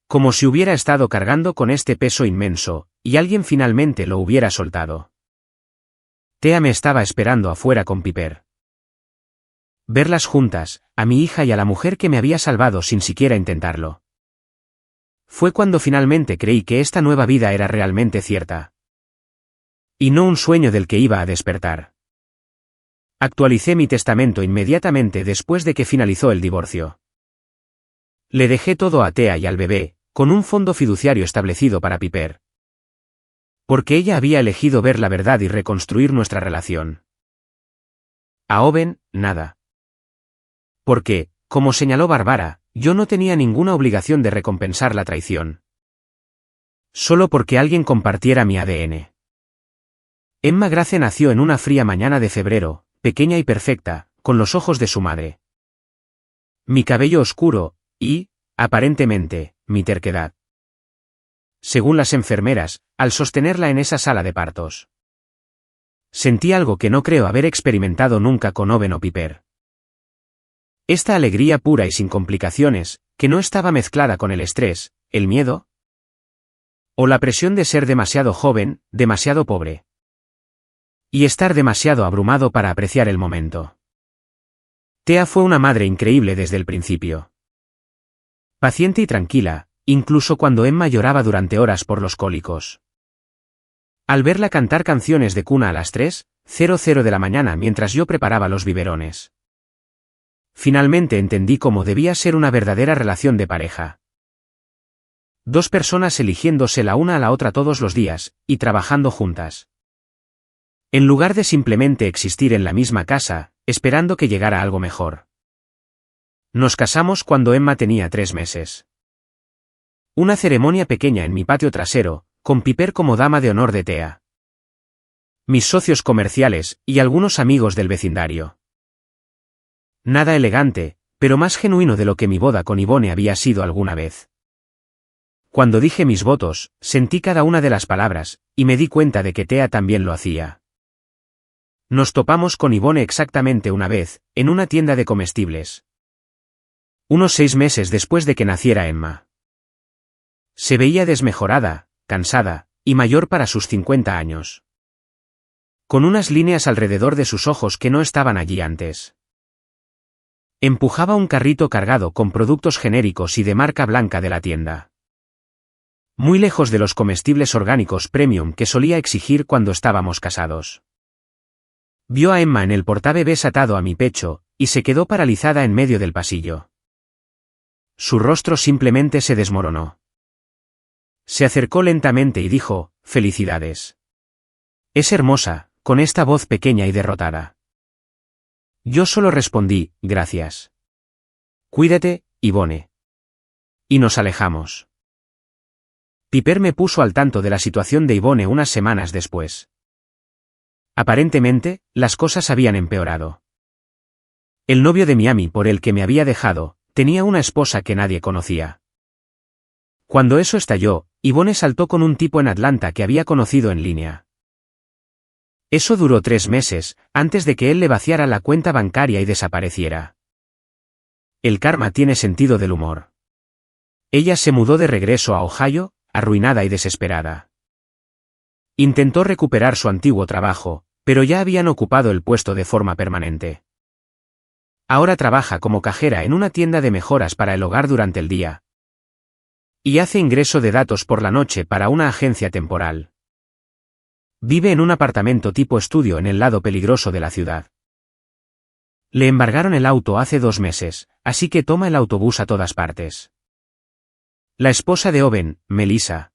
Como si hubiera estado cargando con este peso inmenso, y alguien finalmente lo hubiera soltado. Thea me estaba esperando afuera con Piper. Verlas juntas, a mi hija y a la mujer que me había salvado sin siquiera intentarlo. Fue cuando finalmente creí que esta nueva vida era realmente cierta. Y no un sueño del que iba a despertar. Actualicé mi testamento inmediatamente después de que finalizó el divorcio. Le dejé todo a Thea y al bebé, con un fondo fiduciario establecido para Piper. Porque ella había elegido ver la verdad y reconstruir nuestra relación. A Owen, nada. Porque, como señaló Bárbara, yo no tenía ninguna obligación de recompensar la traición. Solo porque alguien compartiera mi ADN. Emma Grace nació en una fría mañana de febrero, pequeña y perfecta, con los ojos de su madre. Mi cabello oscuro, y, aparentemente, mi terquedad. Según las enfermeras, al sostenerla en esa sala de partos. Sentí algo que no creo haber experimentado nunca con Owen o Piper. Esta alegría pura y sin complicaciones, que no estaba mezclada con el estrés, el miedo, o la presión de ser demasiado joven, demasiado pobre. Y estar demasiado abrumado para apreciar el momento. Thea fue una madre increíble desde el principio. Paciente y tranquila, incluso cuando Emma lloraba durante horas por los cólicos. Al verla cantar canciones de cuna a las 3:00 de la mañana mientras yo preparaba los biberones. Finalmente entendí cómo debía ser una verdadera relación de pareja. Dos personas eligiéndose la una a la otra todos los días, y trabajando juntas. En lugar de simplemente existir en la misma casa, esperando que llegara algo mejor. Nos casamos cuando Emma tenía 3 meses. Una ceremonia pequeña en mi patio trasero, con Piper como dama de honor de Thea. Mis socios comerciales, y algunos amigos del vecindario. Nada elegante, pero más genuino de lo que mi boda con Yvonne había sido alguna vez. Cuando dije mis votos, sentí cada una de las palabras, y me di cuenta de que Thea también lo hacía. Nos topamos con Yvonne exactamente una vez, en una tienda de comestibles. Unos 6 meses después de que naciera Emma. Se veía desmejorada, cansada, y mayor para sus 50 años. Con unas líneas alrededor de sus ojos que no estaban allí antes. Empujaba un carrito cargado con productos genéricos y de marca blanca de la tienda. Muy lejos de los comestibles orgánicos premium que solía exigir cuando estábamos casados. Vio a Emma en el portabebés atado a mi pecho, y se quedó paralizada en medio del pasillo. Su rostro simplemente se desmoronó. Se acercó lentamente y dijo, «Felicidades. Es hermosa», con esta voz pequeña y derrotada. Yo solo respondí, «Gracias. Cuídate, Yvonne». Y nos alejamos. Piper me puso al tanto de la situación de Yvonne unas semanas después. Aparentemente, las cosas habían empeorado. El novio de Miami por el que me había dejado, tenía una esposa que nadie conocía. Cuando eso estalló, Yvonne saltó con un tipo en Atlanta que había conocido en línea. Eso duró 3 meses, antes de que él le vaciara la cuenta bancaria y desapareciera. El karma tiene sentido del humor. Ella se mudó de regreso a Ohio, arruinada y desesperada. Intentó recuperar su antiguo trabajo, pero ya habían ocupado el puesto de forma permanente. Ahora trabaja como cajera en una tienda de mejoras para el hogar durante el día. Y hace ingreso de datos por la noche para una agencia temporal. Vive en un apartamento tipo estudio en el lado peligroso de la ciudad. Le embargaron el auto hace 2 meses, así que toma el autobús a todas partes. La esposa de Owen, Melissa,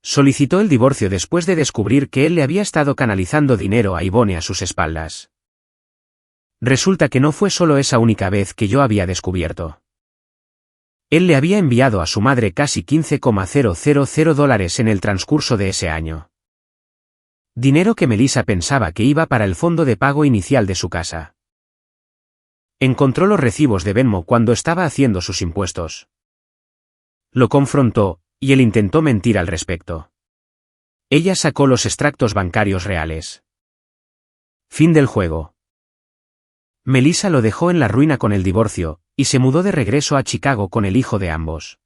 solicitó el divorcio después de descubrir que él le había estado canalizando dinero a Yvonne a sus espaldas. Resulta que no fue solo esa única vez que yo había descubierto. Él le había enviado a su madre casi $15,000 en el transcurso de ese año. Dinero que Melissa pensaba que iba para el fondo de pago inicial de su casa. Encontró los recibos de Venmo cuando estaba haciendo sus impuestos. Lo confrontó, y él intentó mentir al respecto. Ella sacó los extractos bancarios reales. Fin del juego. Melissa lo dejó en la ruina con el divorcio, y se mudó de regreso a Chicago con el hijo de ambos.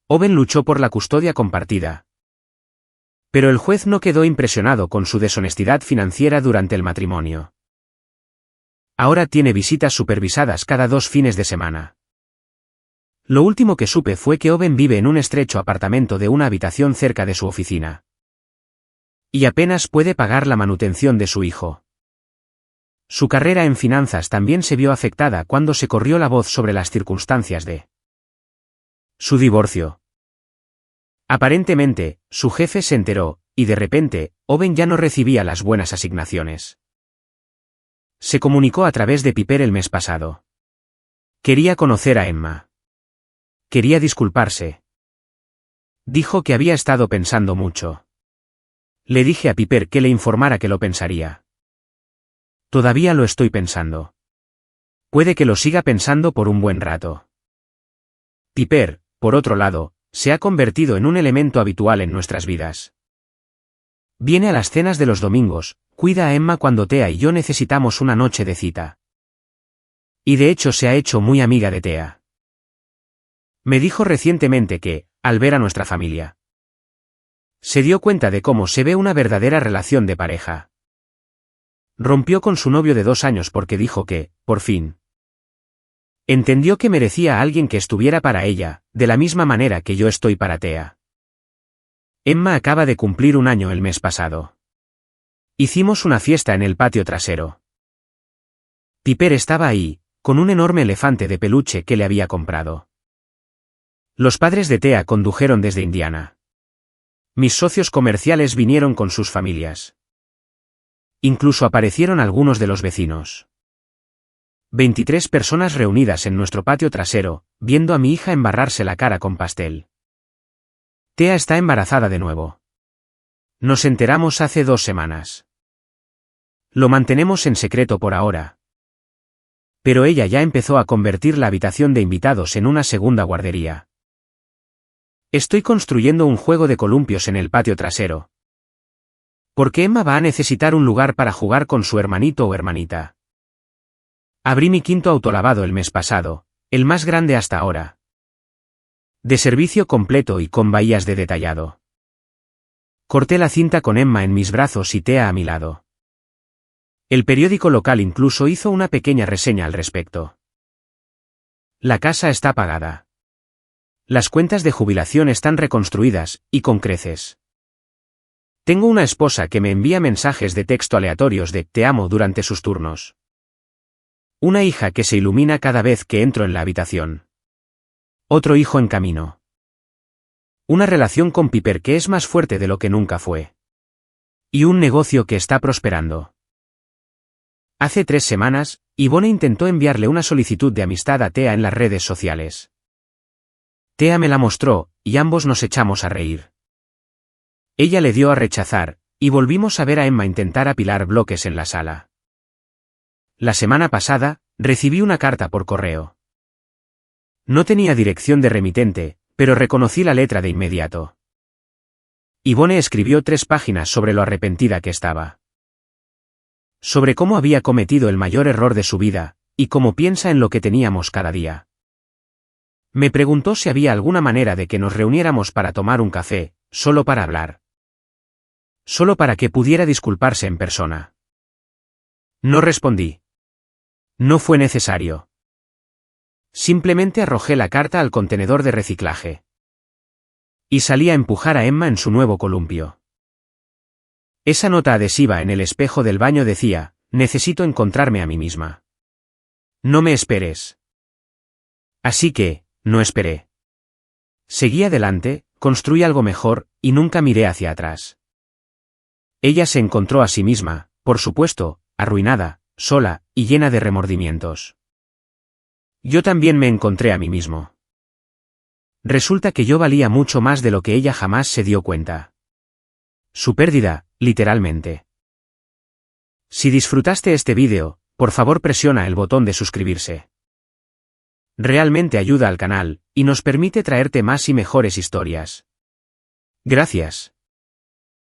Owen luchó por la custodia compartida. Pero el juez no quedó impresionado con su deshonestidad financiera durante el matrimonio. Ahora tiene visitas supervisadas cada 2 fines de semana. Lo último que supe fue que Owen vive en un estrecho apartamento de una habitación cerca de su oficina. Y apenas puede pagar la manutención de su hijo. Su carrera en finanzas también se vio afectada cuando se corrió la voz sobre las circunstancias de su divorcio. Aparentemente, su jefe se enteró, y de repente, Owen ya no recibía las buenas asignaciones. Se comunicó a través de Piper el mes pasado. Quería conocer a Emma. Quería disculparse. Dijo que había estado pensando mucho. Le dije a Piper que le informara que lo pensaría. Todavía lo estoy pensando. Puede que lo siga pensando por un buen rato. Piper, por otro lado, se ha convertido en un elemento habitual en nuestras vidas. Viene a las cenas de los domingos, cuida a Emma cuando Thea y yo necesitamos una noche de cita. Y de hecho se ha hecho muy amiga de Thea. Me dijo recientemente que, al ver a nuestra familia, se dio cuenta de cómo se ve una verdadera relación de pareja. Rompió con su novio de 2 años porque dijo que, por fin, Entendió que merecía a alguien que estuviera para ella, de la misma manera que yo estoy para Thea. Emma acaba de cumplir un año el mes pasado. Hicimos una fiesta en el patio trasero. Piper estaba ahí, con un enorme elefante de peluche que le había comprado. Los padres de Thea condujeron desde Indiana. Mis socios comerciales vinieron con sus familias. Incluso aparecieron algunos de los vecinos. 23 personas reunidas en nuestro patio trasero, viendo a mi hija embarrarse la cara con pastel. Thea está embarazada de nuevo. Nos enteramos hace 2 semanas. Lo mantenemos en secreto por ahora. Pero ella ya empezó a convertir la habitación de invitados en una segunda guardería. Estoy construyendo un juego de columpios en el patio trasero. Porque Emma va a necesitar un lugar para jugar con su hermanito o hermanita. Abrí mi 5.º autolavado el mes pasado, el más grande hasta ahora. De servicio completo y con bahías de detallado. Corté la cinta con Emma en mis brazos y Thea a mi lado. El periódico local incluso hizo una pequeña reseña al respecto. La casa está pagada. Las cuentas de jubilación están reconstruidas, y con creces. Tengo una esposa que me envía mensajes de texto aleatorios de «te amo» durante sus turnos. Una hija que se ilumina cada vez que entro en la habitación. Otro hijo en camino. Una relación con Piper que es más fuerte de lo que nunca fue. Y un negocio que está prosperando. Hace 3 semanas, Yvonne intentó enviarle una solicitud de amistad a Thea en las redes sociales. Thea me la mostró, y ambos nos echamos a reír. Ella le dio a rechazar, y volvimos a ver a Emma intentar apilar bloques en la sala. La semana pasada, recibí una carta por correo. No tenía dirección de remitente, pero reconocí la letra de inmediato. Yvonne escribió 3 páginas sobre lo arrepentida que estaba. Sobre cómo había cometido el mayor error de su vida, y cómo piensa en lo que teníamos cada día. Me preguntó si había alguna manera de que nos reuniéramos para tomar un café, solo para hablar. Solo para que pudiera disculparse en persona. No respondí. No fue necesario. Simplemente arrojé la carta al contenedor de reciclaje. Y salí a empujar a Emma en su nuevo columpio. Esa nota adhesiva en el espejo del baño decía, necesito encontrarme a mí misma. No me esperes. Así que, no esperé. Seguí adelante, construí algo mejor, y nunca miré hacia atrás. Ella se encontró a sí misma, por supuesto, arruinada, sola, y llena de remordimientos. Yo también me encontré a mí mismo. Resulta que yo valía mucho más de lo que ella jamás se dio cuenta. Su pérdida, literalmente. Si disfrutaste este vídeo, por favor presiona el botón de suscribirse. Realmente ayuda al canal, y nos permite traerte más y mejores historias. Gracias.